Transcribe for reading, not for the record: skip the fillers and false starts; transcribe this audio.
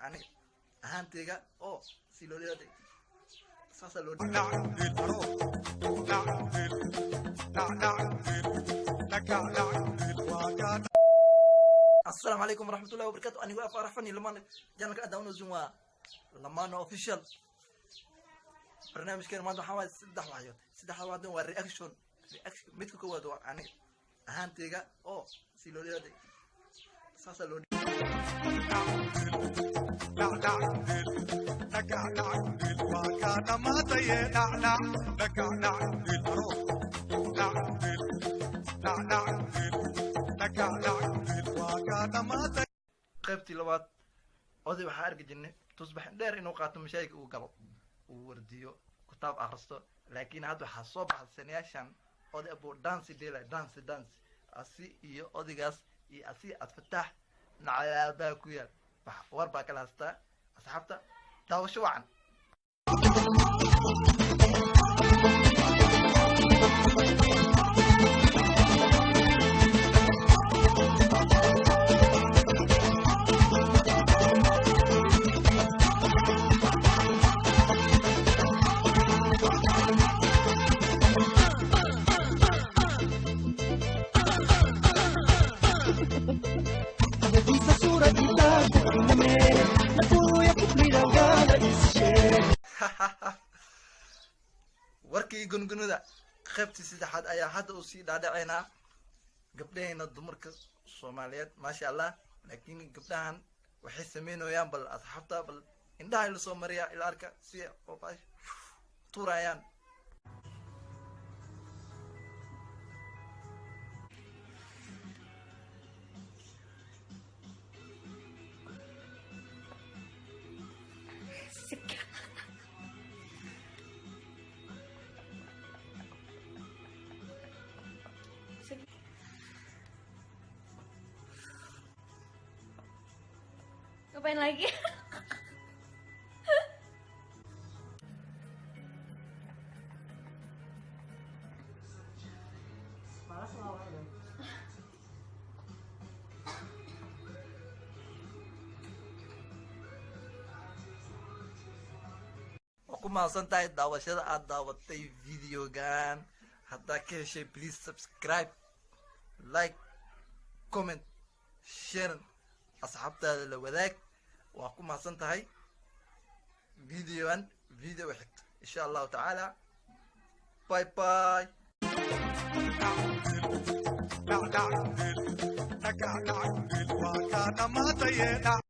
ani ahaantayga oo si loo leeyahay saasa loo السلام عليكم ورحمة الله وبركاته. أنا واقف أعرفني لما جانك أداون زوا لما أنا أوفيشال برنامج كان ما ده حوالي 6 واحد والرياكشن متكو كوادو يعني أهانتيجا أو سيلولي هذا ساسلوني qaybtii labaad oday waxaa arki jirnay tusbax dheer inuu qaato mashaayig uu galo uu wardiyo kitaab akhristo laakiin hadda waxaa soo baxay sanayaashan oday abuu dansi dheelay dansi asi iyo odaygaas iyo asi adfataax nacayaabaa ku yaal war baa kala haystaa asxaabta daawasho wacan warkii gungunuda qaybtii saddexaad ayaa hadda uu sii dhaadhaceynaa gabdhahayna dumarka Soomaaliyeed maasha Allah laakiin gabdhahan waxay sameynayaan bal asxaabta bal indhaha la soo mariya ila arka si oo baash tuurayaan Ngapain lagi? Malas lawan. Aku mahadsan tahay daawashada aad daawatay videogan. Haddaa ka heshay please subscribe, like, comment, share. asxaabtaada la wadaag waa ku mahadsan tahay video xigta insha Allah taala bye bye